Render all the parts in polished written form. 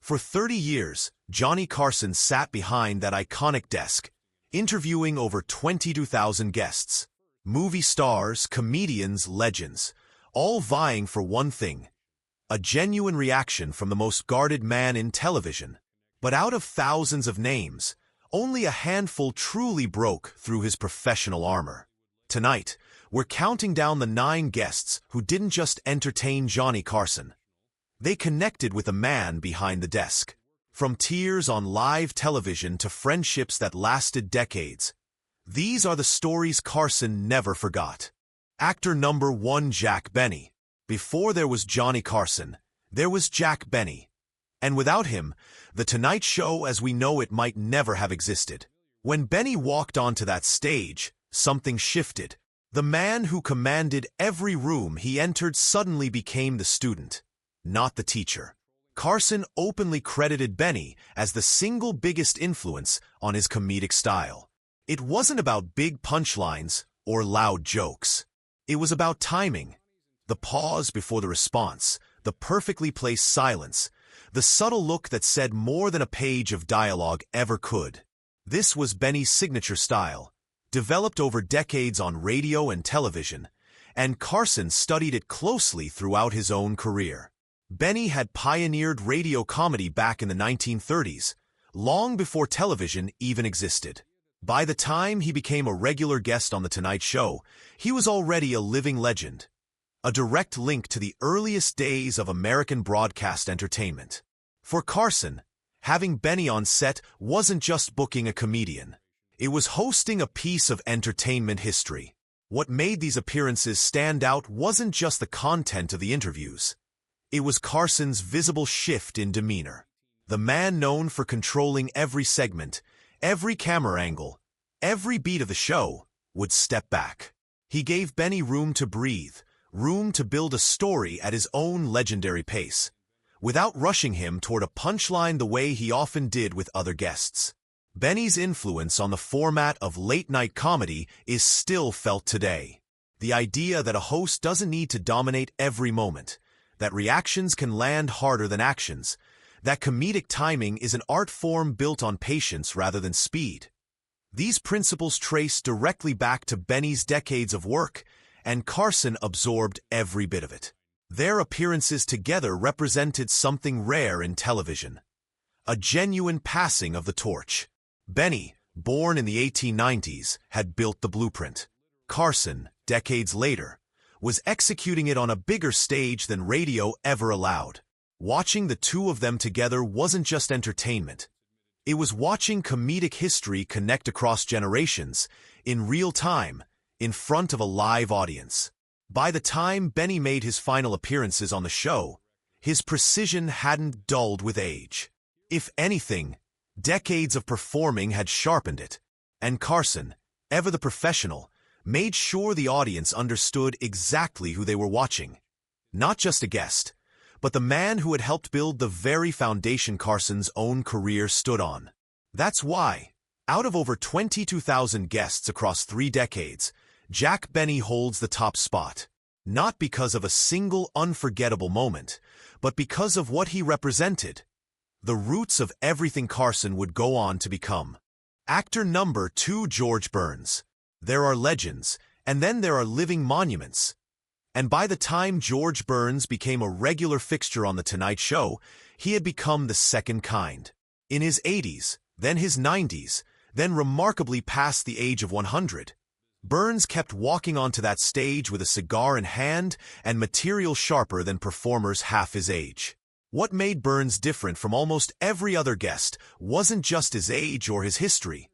For 30 years, Johnny Carson sat behind that iconic desk, interviewing over 22,000 guests. Movie stars, comedians, legends, all vying for one thing: a genuine reaction from the most guarded man in television. But out of thousands of names, only a handful truly broke through his professional armor. Tonight, we're counting down the 9 guests who didn't just entertain Johnny Carson. They connected with the man behind the desk. From tears on live television to friendships that lasted decades, these are the stories Carson never forgot. Actor number 1, Jack Benny. Before there was Johnny Carson, there was Jack Benny. And without him, The Tonight Show as we know it might never have existed. When Benny walked onto that stage, something shifted. The man who commanded every room he entered suddenly became the student, not the teacher. Carson openly credited Benny as the single biggest influence on his comedic style. It wasn't about big punchlines or loud jokes. It was about timing. The pause before the response, the perfectly placed silence, the subtle look that said more than a page of dialogue ever could. This was Benny's signature style, developed over decades on radio and television, and Carson studied it closely throughout his own career. Benny had pioneered radio comedy back in the 1930s, long before television even existed. By the time he became a regular guest on The Tonight Show, he was already a living legend, a direct link to the earliest days of American broadcast entertainment. For Carson, having Benny on set wasn't just booking a comedian. It was hosting a piece of entertainment history. What made these appearances stand out wasn't just the content of the interviews. It was Carson's visible shift in demeanor. The man known for controlling every segment, every camera angle, every beat of the show, would step back. He gave Benny room to breathe, room to build a story at his own legendary pace, without rushing him toward a punchline the way he often did with other guests. Benny's influence on the format of late-night comedy is still felt today. The idea that a host doesn't need to dominate every moment, that reactions can land harder than actions, that comedic timing is an art form built on patience rather than speed. These principles trace directly back to Benny's decades of work, and Carson absorbed every bit of it. Their appearances together represented something rare in television: a genuine passing of the torch. Benny, born in the 1890s, had built the blueprint. Carson, decades later, was executing it on a bigger stage than radio ever allowed. Watching the two of them together wasn't just entertainment. It was watching comedic history connect across generations, in real time, in front of a live audience. By the time Benny made his final appearances on the show, his precision hadn't dulled with age. If anything, decades of performing had sharpened it, and Carson, ever the professional, made sure the audience understood exactly who they were watching. Not just a guest, but the man who had helped build the very foundation Carson's own career stood on. That's why, out of over 22,000 guests across 3 decades, Jack Benny holds the top spot. Not because of a single unforgettable moment, but because of what he represented: the roots of everything Carson would go on to become. Actor number 2, George Burns. There are legends, and then there are living monuments. And by the time George Burns became a regular fixture on The Tonight Show, he had become the second kind. In his 80s, then his 90s, then remarkably past the age of 100, Burns kept walking onto that stage with a cigar in hand and material sharper than performers half his age. What made Burns different from almost every other guest wasn't just his age or his history.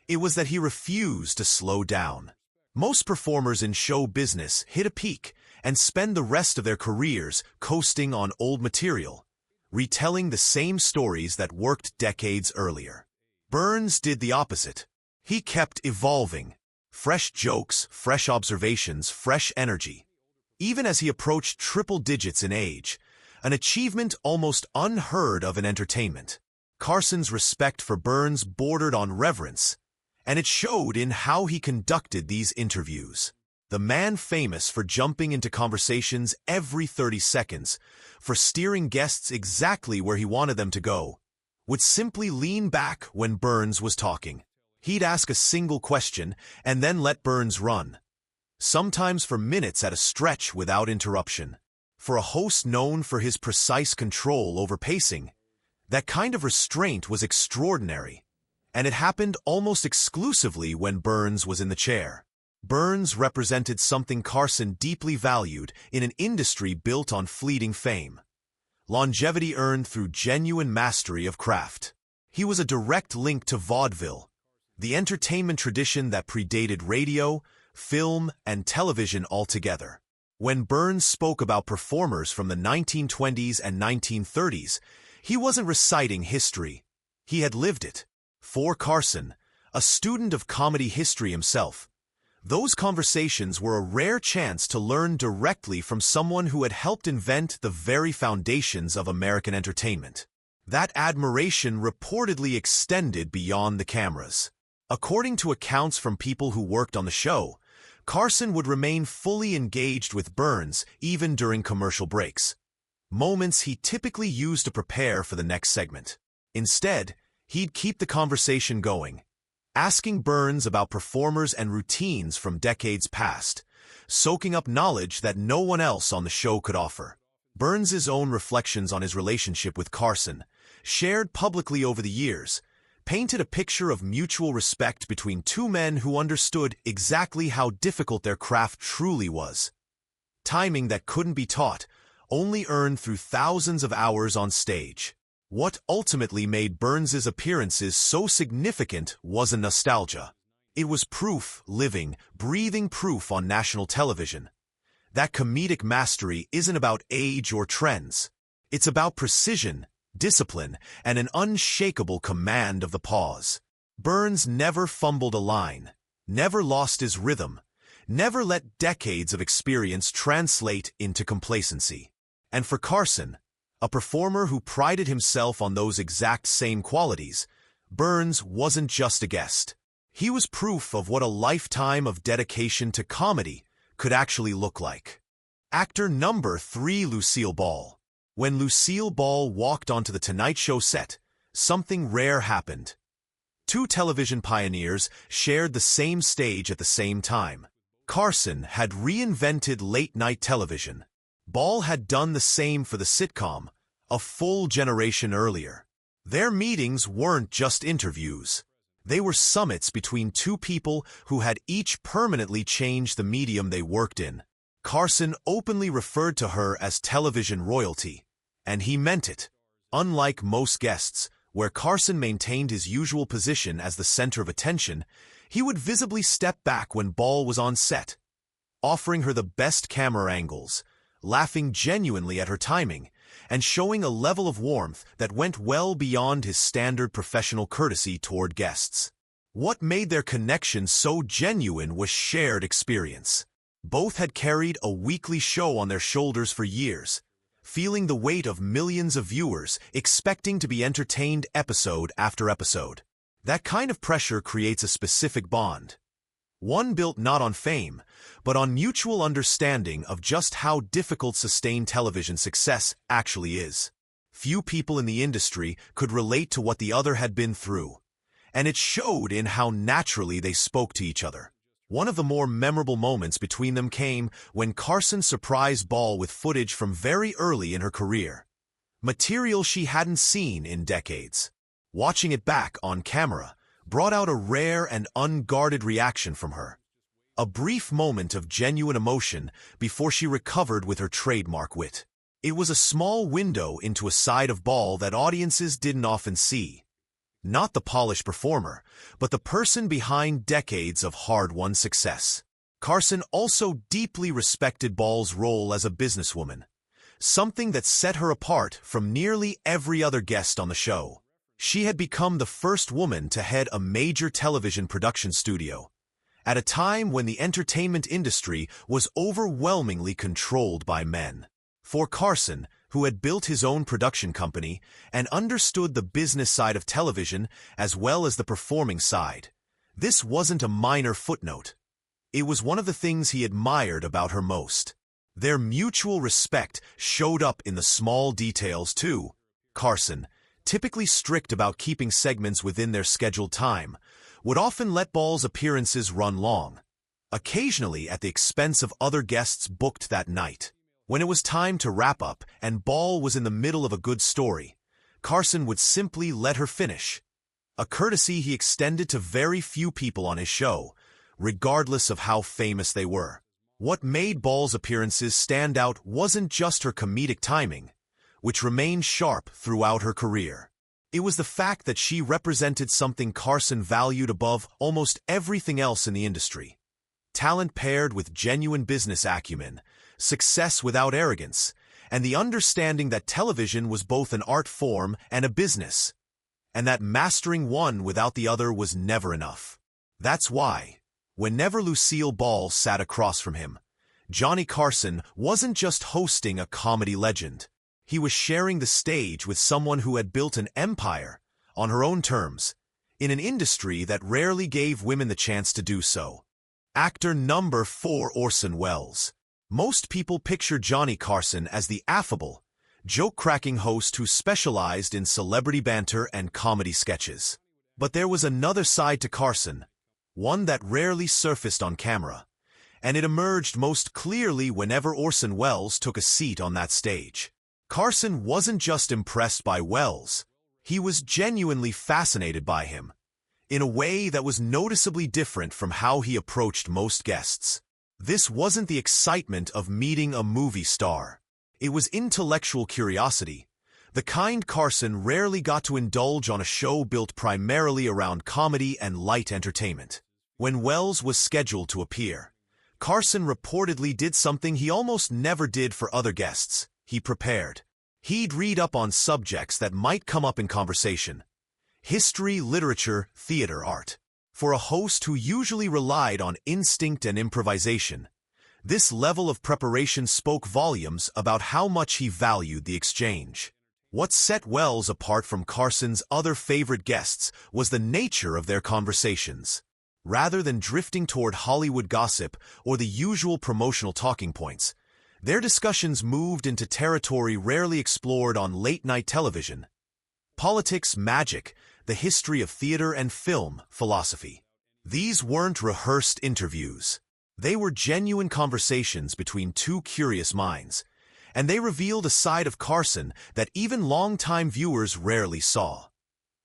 It was that he refused to slow down. Most performers in show business hit a peak and spend the rest of their careers coasting on old material, retelling the same stories that worked decades earlier. Burns did the opposite. He kept evolving. Fresh jokes, fresh observations, fresh energy. Even as he approached triple digits in age, an achievement almost unheard of in entertainment. Carson's respect for Burns bordered on reverence, and it showed in how he conducted these interviews. The man famous for jumping into conversations every 30 seconds, for steering guests exactly where he wanted them to go, would simply lean back when Burns was talking. He'd ask a single question and then let Burns run, sometimes for minutes at a stretch without interruption. For a host known for his precise control over pacing, that kind of restraint was extraordinary, and it happened almost exclusively when Burns was in the chair. Burns represented something Carson deeply valued in an industry built on fleeting fame. Longevity earned through genuine mastery of craft. He was a direct link to vaudeville, the entertainment tradition that predated radio, film, and television altogether. When Burns spoke about performers from the 1920s and 1930s, he wasn't reciting history. He had lived it. For Carson, a student of comedy history himself, those conversations were a rare chance to learn directly from someone who had helped invent the very foundations of American entertainment. That admiration reportedly extended beyond the cameras. According to accounts from people who worked on the show, Carson would remain fully engaged with Burns even during commercial breaks, moments he typically used to prepare for the next segment. Instead, he'd keep the conversation going, asking Burns about performers and routines from decades past, soaking up knowledge that no one else on the show could offer. Burns's own reflections on his relationship with Carson, shared publicly over the years, painted a picture of mutual respect between two men who understood exactly how difficult their craft truly was. Timing that couldn't be taught, only earned through thousands of hours on stage. What ultimately made Burns's appearances so significant wasn't nostalgia. It was proof, living, breathing proof on national television. That comedic mastery isn't about age or trends. It's about precision, discipline, and an unshakable command of the pause. Burns never fumbled a line, never lost his rhythm, never let decades of experience translate into complacency. And for Carson, a performer who prided himself on those exact same qualities, Burns wasn't just a guest. He was proof of what a lifetime of dedication to comedy could actually look like. Actor number 3, Lucille Ball. When Lucille Ball walked onto The Tonight Show set, something rare happened. Two television pioneers shared the same stage at the same time. Carson had reinvented late-night television. Ball had done the same for the sitcom, a full generation earlier. Their meetings weren't just interviews. They were summits between two people who had each permanently changed the medium they worked in. Carson openly referred to her as television royalty, and he meant it. Unlike most guests, where Carson maintained his usual position as the center of attention, he would visibly step back when Ball was on set, offering her the best camera angles, laughing genuinely at her timing, and showing a level of warmth that went well beyond his standard professional courtesy toward guests. What made their connection so genuine was shared experience. Both had carried a weekly show on their shoulders for years, feeling the weight of millions of viewers expecting to be entertained episode after episode. That kind of pressure creates a specific bond. One built not on fame, but on mutual understanding of just how difficult sustained television success actually is. Few people in the industry could relate to what the other had been through, and it showed in how naturally they spoke to each other. One of the more memorable moments between them came when Carson surprised Ball with footage from very early in her career, material she hadn't seen in decades. Watching it back on camera brought out a rare and unguarded reaction from her. A brief moment of genuine emotion before she recovered with her trademark wit. It was a small window into a side of Ball that audiences didn't often see. Not the polished performer, but the person behind decades of hard-won success. Carson also deeply respected Ball's role as a businesswoman, something that set her apart from nearly every other guest on the show. She had become the first woman to head a major television production studio, at a time when the entertainment industry was overwhelmingly controlled by men. For Carson, who had built his own production company and understood the business side of television as well as the performing side, this wasn't a minor footnote. It was one of the things he admired about her most. Their mutual respect showed up in the small details, too. Carson, typically strict about keeping segments within their scheduled time, would often let Ball's appearances run long, occasionally at the expense of other guests booked that night. When it was time to wrap up and Ball was in the middle of a good story, Carson would simply let her finish, a courtesy he extended to very few people on his show, regardless of how famous they were. What made Ball's appearances stand out wasn't just her comedic timing, which remained sharp throughout her career. It was the fact that she represented something Carson valued above almost everything else in the industry: talent paired with genuine business acumen, success without arrogance, and the understanding that television was both an art form and a business, and that mastering one without the other was never enough. That's why, whenever Lucille Ball sat across from him, Johnny Carson wasn't just hosting a comedy legend. He was sharing the stage with someone who had built an empire, on her own terms, in an industry that rarely gave women the chance to do so. Actor number 4: Orson Welles. Most people picture Johnny Carson as the affable, joke-cracking host who specialized in celebrity banter and comedy sketches. But there was another side to Carson, one that rarely surfaced on camera, and it emerged most clearly whenever Orson Welles took a seat on that stage. Carson wasn't just impressed by Welles, he was genuinely fascinated by him, in a way that was noticeably different from how he approached most guests. This wasn't the excitement of meeting a movie star. It was intellectual curiosity, the kind Carson rarely got to indulge on a show built primarily around comedy and light entertainment. When Welles was scheduled to appear, Carson reportedly did something he almost never did for other guests. He prepared. He'd read up on subjects that might come up in conversation: history, literature, theater, art. For a host who usually relied on instinct and improvisation, this level of preparation spoke volumes about how much he valued the exchange. What set Welles apart from Carson's other favorite guests was the nature of their conversations. Rather than drifting toward Hollywood gossip or the usual promotional talking points, their discussions moved into territory rarely explored on late-night television: politics, magic, the history of theater and film, philosophy. These weren't rehearsed interviews. They were genuine conversations between two curious minds, and they revealed a side of Carson that even longtime viewers rarely saw.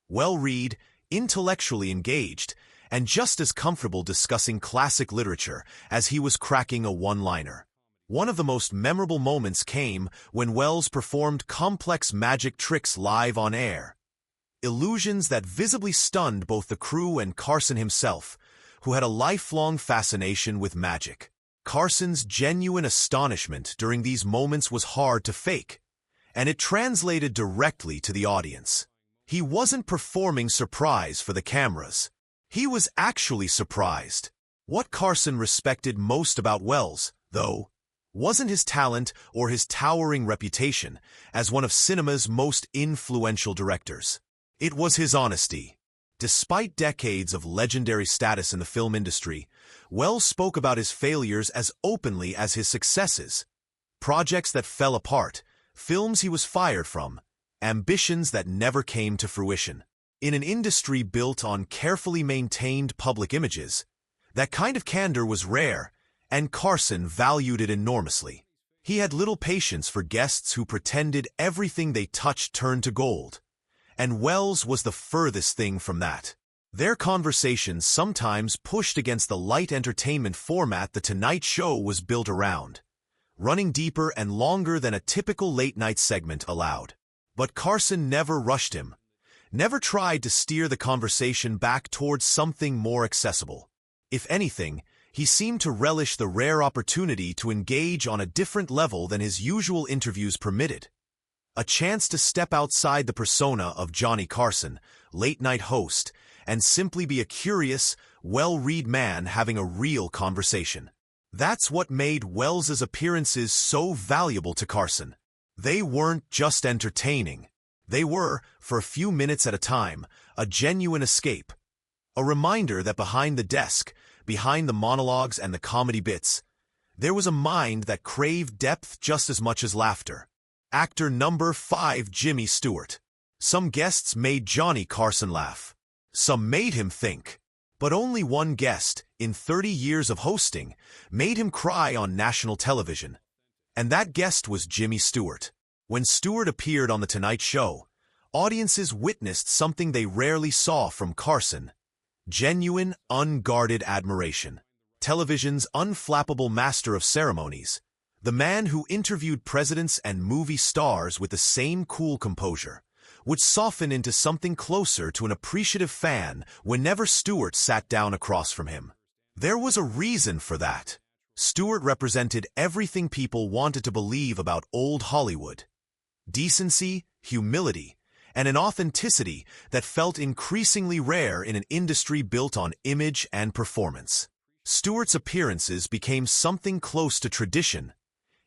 Well-read, intellectually engaged, and just as comfortable discussing classic literature as he was cracking a one-liner. One of the most memorable moments came when Welles performed complex magic tricks live on air. Illusions that visibly stunned both the crew and Carson himself, who had a lifelong fascination with magic. Carson's genuine astonishment during these moments was hard to fake, and it translated directly to the audience. He wasn't performing surprise for the cameras. He was actually surprised. What Carson respected most about Welles, though, wasn't his talent or his towering reputation as one of cinema's most influential directors. It was his honesty. Despite decades of legendary status in the film industry, Welles spoke about his failures as openly as his successes. Projects that fell apart, films he was fired from, ambitions that never came to fruition. In an industry built on carefully maintained public images, that kind of candor was rare, and Carson valued it enormously. He had little patience for guests who pretended everything they touched turned to gold, and Welles was the furthest thing from that. Their conversations sometimes pushed against the light entertainment format The Tonight Show was built around, running deeper and longer than a typical late-night segment allowed. But Carson never rushed him, never tried to steer the conversation back towards something more accessible. If anything, he seemed to relish the rare opportunity to engage on a different level than his usual interviews permitted. A chance to step outside the persona of Johnny Carson, late-night host, and simply be a curious, well-read man having a real conversation. That's what made Welles's appearances so valuable to Carson. They weren't just entertaining. They were, for a few minutes at a time, a genuine escape. A reminder that behind the desk, behind the monologues and the comedy bits, there was a mind that craved depth just as much as laughter. Actor number 5, Jimmy Stewart. Some guests made Johnny Carson laugh. Some made him think. But only one guest, in 30 years of hosting, made him cry on national television. And that guest was Jimmy Stewart. When Stewart appeared on The Tonight Show, audiences witnessed something they rarely saw from Carson: genuine, unguarded admiration. Television's unflappable master of ceremonies, the man who interviewed presidents and movie stars with the same cool composure, would soften into something closer to an appreciative fan whenever Stewart sat down across from him. There was a reason for that. Stewart represented everything people wanted to believe about old Hollywood: decency, humility, and an authenticity that felt increasingly rare in an industry built on image and performance. Stewart's appearances became something close to tradition,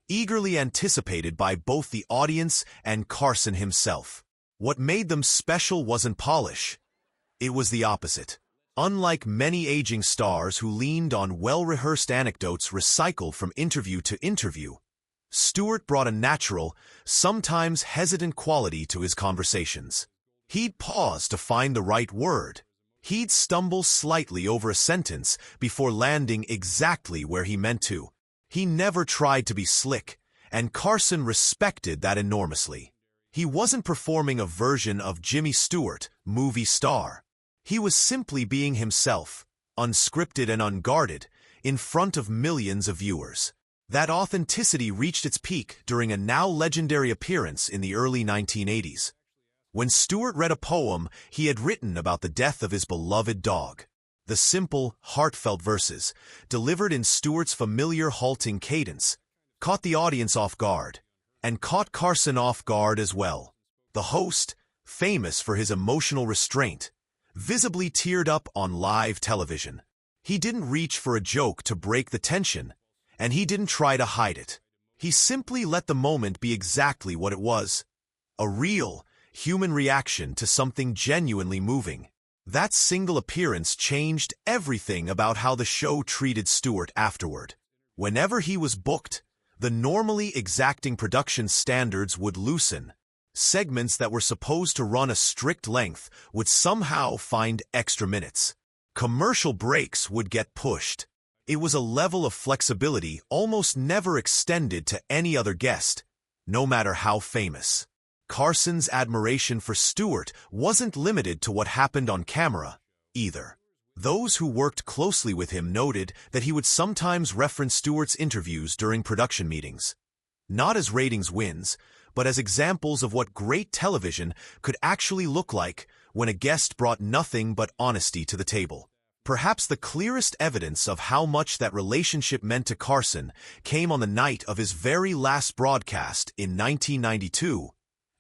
eagerly anticipated by both the audience and Carson himself. What made them special wasn't polish. It was the opposite. Unlike many aging stars who leaned on well-rehearsed anecdotes recycled from interview to interview, Stewart brought a natural, sometimes hesitant quality to his conversations. He'd pause to find the right word. He'd stumble slightly over a sentence before landing exactly where he meant to. He never tried to be slick, and Carson respected that enormously. He wasn't performing a version of Jimmy Stewart, movie star. He was simply being himself, unscripted and unguarded, in front of millions of viewers. That authenticity reached its peak during a now legendary appearance in the early 1980s. When Stewart read a poem he had written about the death of his beloved dog. The simple, heartfelt verses, delivered in Stewart's familiar halting cadence, caught the audience off guard, and caught Carson off guard as well. The host, famous for his emotional restraint, visibly teared up on live television. He didn't reach for a joke to break the tension, and he didn't try to hide it. He simply let the moment be exactly what it was: a real, human reaction to something genuinely moving. That single appearance changed everything about how the show treated Stewart afterward. Whenever he was booked, the normally exacting production standards would loosen. Segments that were supposed to run a strict length would somehow find extra minutes. Commercial breaks would get pushed. It was a level of flexibility almost never extended to any other guest, no matter how famous. Carson's admiration for Stewart wasn't limited to what happened on camera, either. Those who worked closely with him noted that he would sometimes reference Stewart's interviews during production meetings, not as ratings wins, but as examples of what great television could actually look like when a guest brought nothing but honesty to the table. Perhaps the clearest evidence of how much that relationship meant to Carson came on the night of his very last broadcast in 1992,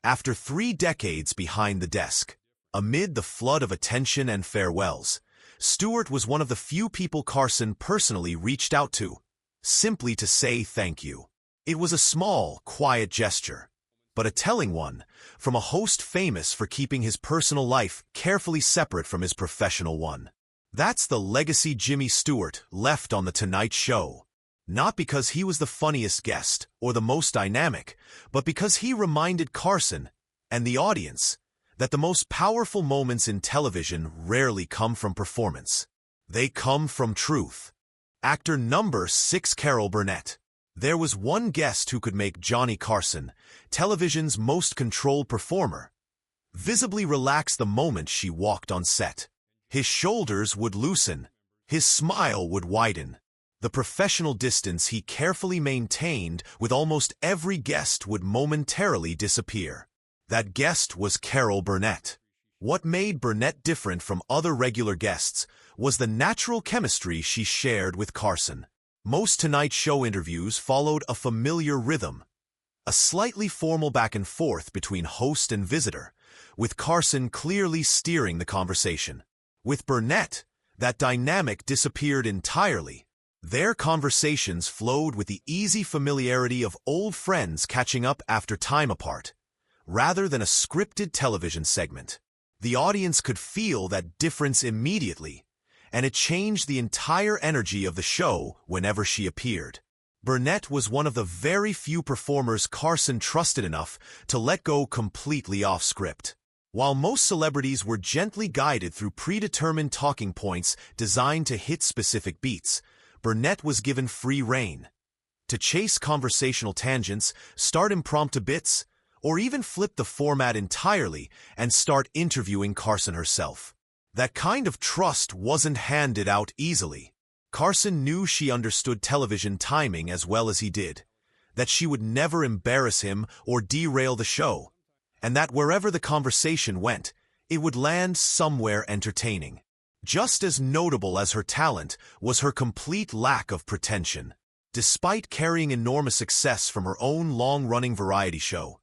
after 3 decades behind the desk. Amid the flood of attention and farewells, Stewart was one of the few people Carson personally reached out to, simply to say thank you. It was a small, quiet gesture, but a telling one, from a host famous for keeping his personal life carefully separate from his professional one. That's the legacy Jimmy Stewart left on The Tonight Show. Not because he was the funniest guest or the most dynamic, but because he reminded Carson and the audience that the most powerful moments in television rarely come from performance. They come from truth. Actor number 6, Carol Burnett. There was one guest who could make Johnny Carson, television's most controlled performer, visibly relax the moment she walked on set. His shoulders would loosen. His smile would widen. The professional distance he carefully maintained with almost every guest would momentarily disappear. That guest was Carol Burnett. What made Burnett different from other regular guests was the natural chemistry she shared with Carson. Most Tonight Show interviews followed a familiar rhythm, a slightly formal back and forth between host and visitor, with Carson clearly steering the conversation. With Burnett, that dynamic disappeared entirely. Their conversations flowed with the easy familiarity of old friends catching up after time apart, rather than a scripted television segment. The audience could feel that difference immediately, and it changed the entire energy of the show whenever she appeared. Burnett was one of the very few performers Carson trusted enough to let go completely off script. While most celebrities were gently guided through predetermined talking points designed to hit specific beats, Burnett was given free rein to chase conversational tangents, start impromptu bits, or even flip the format entirely and start interviewing Carson herself. That kind of trust wasn't handed out easily. Carson knew she understood television timing as well as he did, that she would never embarrass him or derail the show, and that wherever the conversation went, it would land somewhere entertaining. Just as notable as her talent was her complete lack of pretension. Despite carrying enormous success from her own long-running variety show,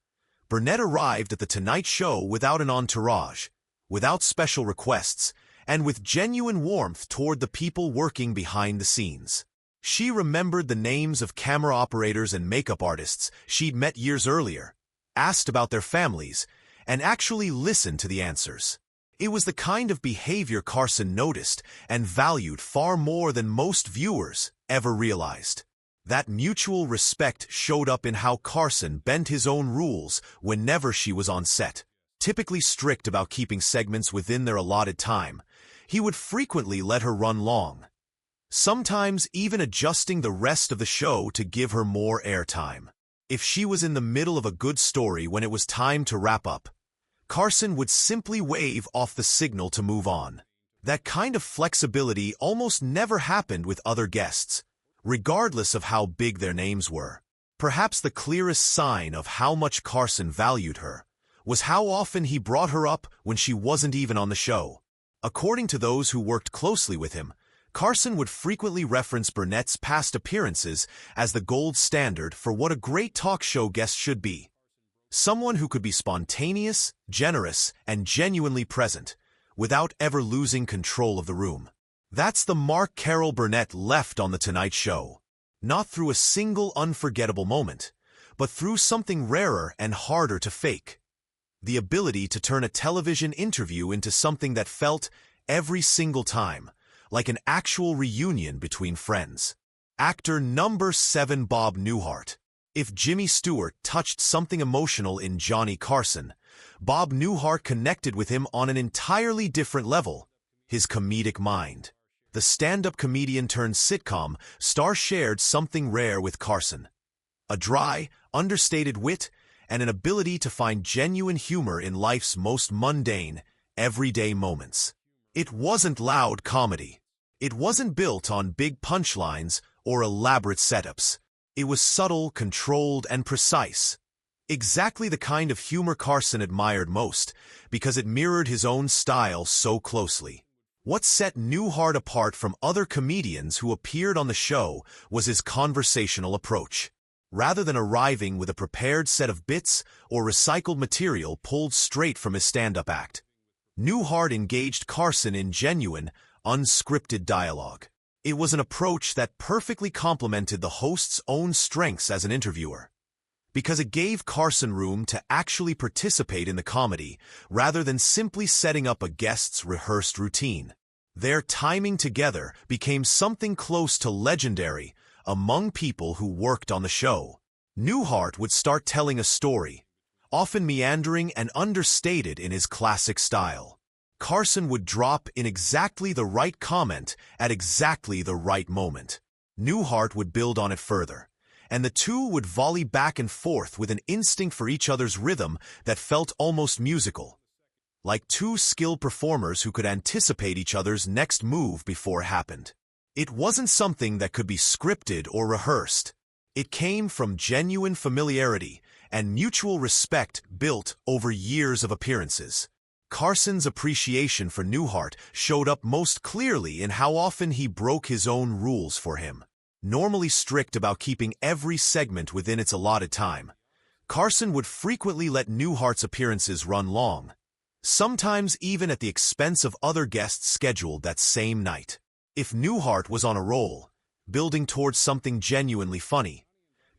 Burnett arrived at The Tonight Show without an entourage, without special requests, and with genuine warmth toward the people working behind the scenes. She remembered the names of camera operators and makeup artists she'd met years earlier, asked about their families, and actually listened to the answers. It was the kind of behavior Carson noticed and valued far more than most viewers ever realized. That mutual respect showed up in how Carson bent his own rules whenever she was on set. Typically strict about keeping segments within their allotted time, he would frequently let her run long, sometimes even adjusting the rest of the show to give her more airtime. If she was in the middle of a good story when it was time to wrap up, Carson would simply wave off the signal to move on. That kind of flexibility almost never happened with other guests, regardless of how big their names were. Perhaps the clearest sign of how much Carson valued her was how often he brought her up when she wasn't even on the show. According to those who worked closely with him, Carson would frequently reference Burnett's past appearances as the gold standard for what a great talk show guest should be. Someone who could be spontaneous, generous, and genuinely present, without ever losing control of the room. That's the mark Carol Burnett left on The Tonight Show. Not through a single unforgettable moment, but through something rarer and harder to fake. The ability to turn a television interview into something that felt, every single time, like an actual reunion between friends. Actor number 7 Bob Newhart. If Jimmy Stewart touched something emotional in Johnny Carson, Bob Newhart connected with him on an entirely different level, his comedic mind. The stand-up comedian turned sitcom star shared something rare with Carson. A dry, understated wit, and an ability to find genuine humor in life's most mundane, everyday moments. It wasn't loud comedy. It wasn't built on big punchlines or elaborate setups. It was subtle, controlled, and precise. Exactly the kind of humor Carson admired most, because it mirrored his own style so closely. What set Newhart apart from other comedians who appeared on the show was his conversational approach. Rather than arriving with a prepared set of bits or recycled material pulled straight from his stand-up act, Newhart engaged Carson in genuine, unscripted dialogue. It was an approach that perfectly complemented the host's own strengths as an interviewer, because it gave Carson room to actually participate in the comedy rather than simply setting up a guest's rehearsed routine. Their timing together became something close to legendary among people who worked on the show. Newhart would start telling a story, often meandering and understated in his classic style. Carson would drop in exactly the right comment at exactly the right moment. Newhart would build on it further, and the two would volley back and forth with an instinct for each other's rhythm that felt almost musical, like two skilled performers who could anticipate each other's next move before it happened. It wasn't something that could be scripted or rehearsed. It came from genuine familiarity and mutual respect built over years of appearances. Carson's appreciation for Newhart showed up most clearly in how often he broke his own rules for him. Normally strict about keeping every segment within its allotted time, Carson would frequently let Newhart's appearances run long, sometimes even at the expense of other guests scheduled that same night. If Newhart was on a roll, building towards something genuinely funny,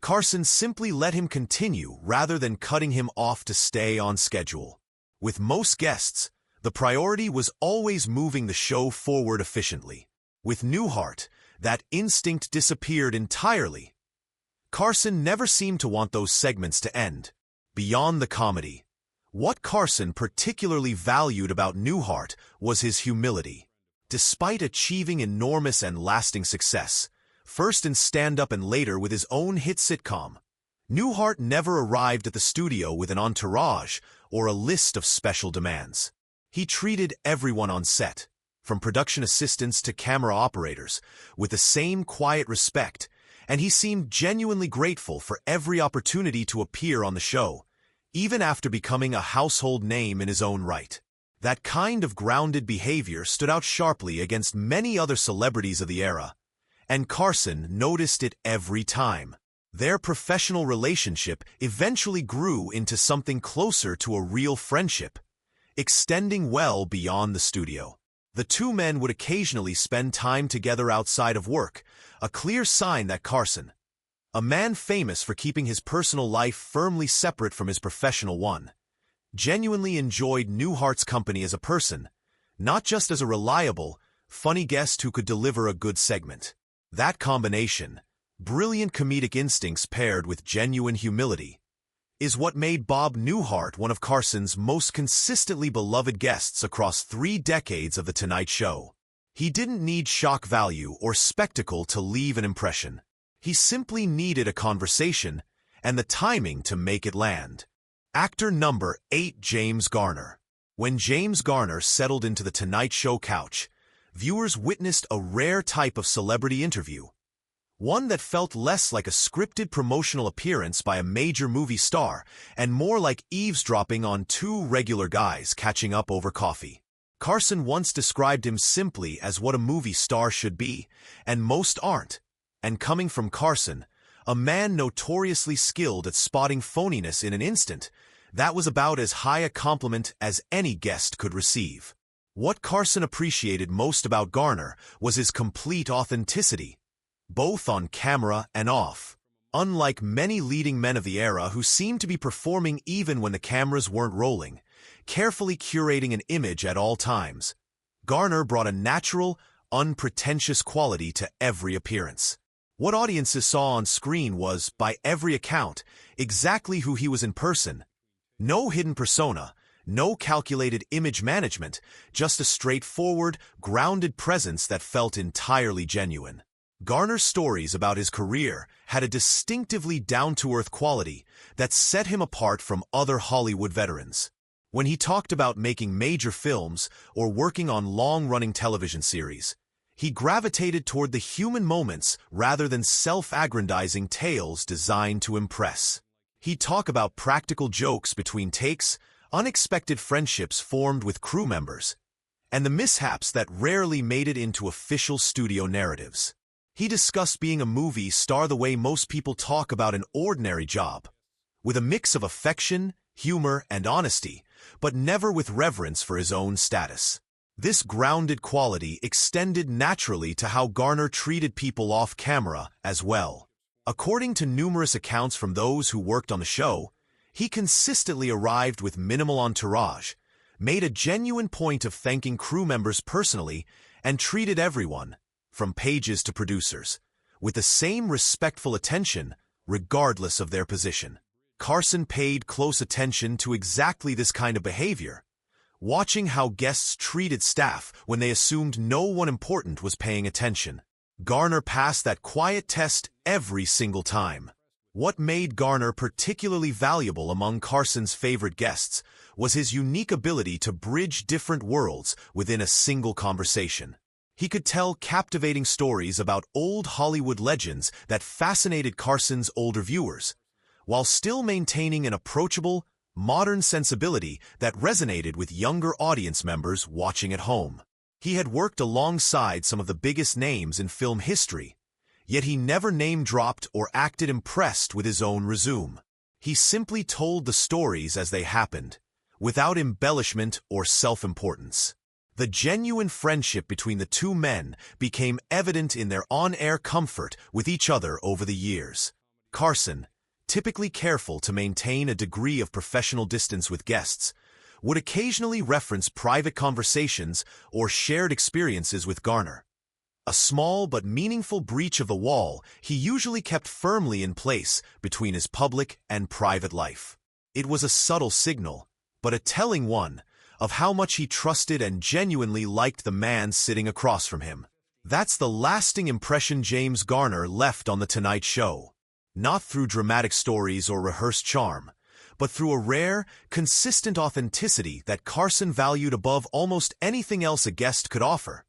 Carson simply let him continue rather than cutting him off to stay on schedule. With most guests, The priority was always moving the show forward efficiently. With Newhart, that instinct disappeared entirely. Carson never seemed to want those segments to end. Beyond the comedy, what Carson particularly valued about Newhart was his humility. Despite achieving enormous and lasting success, first in stand-up and later with his own hit sitcom, Newhart never arrived at the studio with an entourage or a list of special demands. He treated everyone on set, from production assistants to camera operators, with the same quiet respect, and he seemed genuinely grateful for every opportunity to appear on the show, even after becoming a household name in his own right. That kind of grounded behavior stood out sharply against many other celebrities of the era, and Carson noticed it every time. Their professional relationship eventually grew into something closer to a real friendship, extending well beyond the studio. The two men would occasionally spend time together outside of work, a clear sign that Carson, a man famous for keeping his personal life firmly separate from his professional one, genuinely enjoyed Newhart's company as a person, not just as a reliable, funny guest who could deliver a good segment. That combination, brilliant comedic instincts paired with genuine humility, is what made Bob Newhart one of Carson's most consistently beloved guests across 3 decades of The Tonight Show. He didn't need shock value or spectacle to leave an impression. He simply needed a conversation and the timing to make it land. Actor number 8, James Garner. When James Garner settled into The Tonight Show couch, viewers witnessed a rare type of celebrity interview, one that felt less like a scripted promotional appearance by a major movie star and more like eavesdropping on 2 regular guys catching up over coffee. Carson once described him simply as what a movie star should be, and most aren't. And coming from Carson, a man notoriously skilled at spotting phoniness in an instant, that was about as high a compliment as any guest could receive. What Carson appreciated most about Garner was his complete authenticity, both on camera and off. Unlike many leading men of the era who seemed to be performing even when the cameras weren't rolling, carefully curating an image at all times, Garner brought a natural, unpretentious quality to every appearance. What audiences saw on screen was, by every account, exactly who he was in person. No hidden persona, no calculated image management, just a straightforward, grounded presence that felt entirely genuine. Garner's stories about his career had a distinctively down-to-earth quality that set him apart from other Hollywood veterans. When he talked about making major films or working on long-running television series, he gravitated toward the human moments rather than self-aggrandizing tales designed to impress. He'd talk about practical jokes between takes, unexpected friendships formed with crew members, and the mishaps that rarely made it into official studio narratives. He discussed being a movie star the way most people talk about an ordinary job, with a mix of affection, humor, and honesty, but never with reverence for his own status. This grounded quality extended naturally to how Garner treated people off camera as well. According to numerous accounts from those who worked on the show, he consistently arrived with minimal entourage, made a genuine point of thanking crew members personally, and treated everyone, from pages to producers, with the same respectful attention, regardless of their position. Carson paid close attention to exactly this kind of behavior, watching how guests treated staff when they assumed no one important was paying attention. Garner passed that quiet test every single time. What made Garner particularly valuable among Carson's favorite guests was his unique ability to bridge different worlds within a single conversation. He could tell captivating stories about old Hollywood legends that fascinated Carson's older viewers, while still maintaining an approachable, modern sensibility that resonated with younger audience members watching at home. He had worked alongside some of the biggest names in film history, yet he never name-dropped or acted impressed with his own resume. He simply told the stories as they happened, without embellishment or self-importance. The genuine friendship between the two men became evident in their on-air comfort with each other over the years. Carson, typically careful to maintain a degree of professional distance with guests, would occasionally reference private conversations or shared experiences with Garner. A small but meaningful breach of the wall he usually kept firmly in place between his public and private life. It was a subtle signal, but a telling one, of how much he trusted and genuinely liked the man sitting across from him. That's the lasting impression James Garner left on The Tonight Show. Not through dramatic stories or rehearsed charm, but through a rare, consistent authenticity that Carson valued above almost anything else a guest could offer.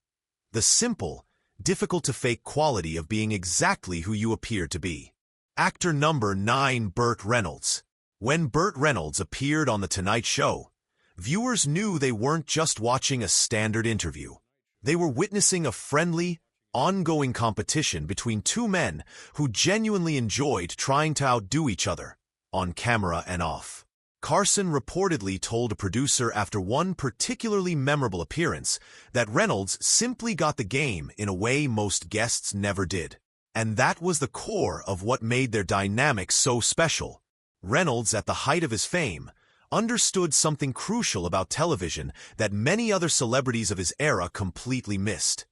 The simple, difficult-to-fake quality of being exactly who you appear to be. Actor number 9, Burt Reynolds. When Burt Reynolds appeared on The Tonight Show, viewers knew they weren't just watching a standard interview. They were witnessing a friendly, ongoing competition between two men who genuinely enjoyed trying to outdo each other, on camera and off. Carson reportedly told a producer after one particularly memorable appearance that Reynolds simply got the game in a way most guests never did. And that was the core of what made their dynamic so special. Reynolds, at the height of his fame, understood something crucial about television that many other celebrities of his era completely missed.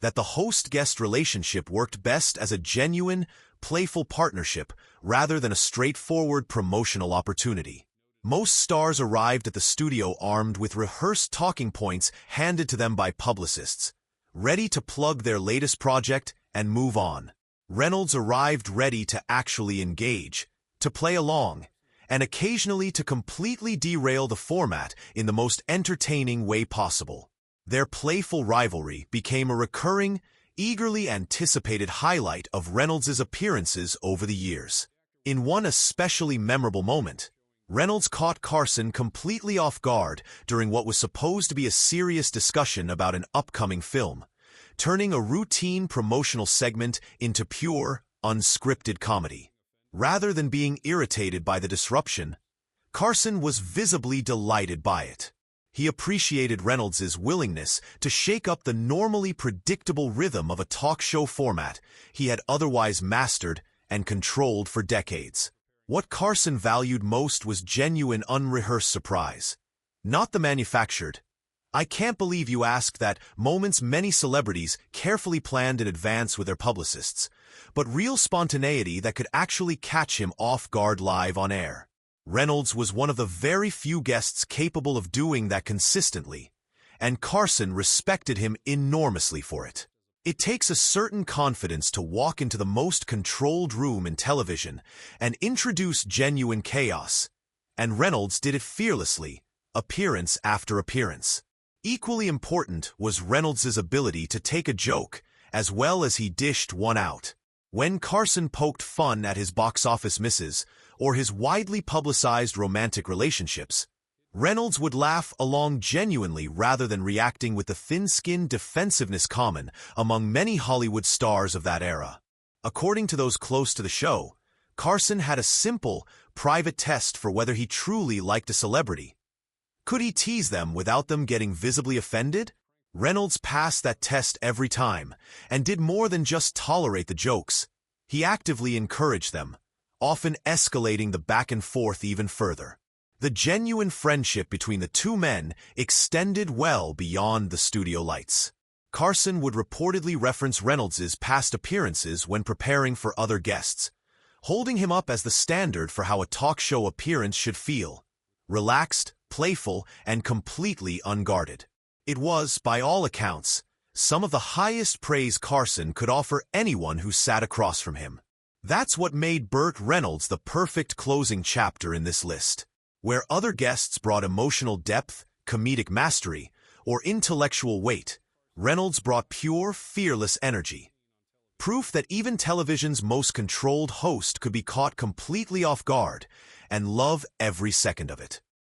That the host-guest relationship worked best as a genuine, playful partnership rather than a straightforward promotional opportunity. Most stars arrived at the studio armed with rehearsed talking points handed to them by publicists, ready to plug their latest project and move on. Reynolds arrived ready to actually engage, to play along, and occasionally to completely derail the format in the most entertaining way possible. Their playful rivalry became a recurring, eagerly anticipated highlight of Reynolds' appearances over the years. In one especially memorable moment, Reynolds caught Carson completely off guard during what was supposed to be a serious discussion about an upcoming film, turning a routine promotional segment into pure, unscripted comedy. Rather than being irritated by the disruption, Carson was visibly delighted by it. He appreciated Reynolds' willingness to shake up the normally predictable rhythm of a talk show format he had otherwise mastered and controlled for decades. What Carson valued most was genuine, unrehearsed surprise. Not the manufactured, "I can't believe you asked that" moments many celebrities carefully planned in advance with their publicists, but real spontaneity that could actually catch him off guard live on air. Reynolds was one of the very few guests capable of doing that consistently, and Carson respected him enormously for it. It takes a certain confidence to walk into the most controlled room in television and introduce genuine chaos, and Reynolds did it fearlessly, appearance after appearance. Equally important was Reynolds' ability to take a joke as well as he dished one out. When Carson poked fun at his box office misses or his widely publicized romantic relationships, Reynolds would laugh along genuinely rather than reacting with the thin-skinned defensiveness common among many Hollywood stars of that era. According to those close to the show, Carson had a simple, private test for whether he truly liked a celebrity. Could he tease them without them getting visibly offended? Reynolds passed that test every time, and did more than just tolerate the jokes. He actively encouraged them, often escalating the back and forth even further. The genuine friendship between the two men extended well beyond the studio lights. Carson would reportedly reference Reynolds' past appearances when preparing for other guests, holding him up as the standard for how a talk show appearance should feel: relaxed, playful, and completely unguarded. It was, by all accounts, some of the highest praise Carson could offer anyone who sat across from him. That's what made Burt Reynolds the perfect closing chapter in this list. Where other guests brought emotional depth, comedic mastery, or intellectual weight, Reynolds brought pure, fearless energy. Proof that even television's most controlled host could be caught completely off guard and love every second of it.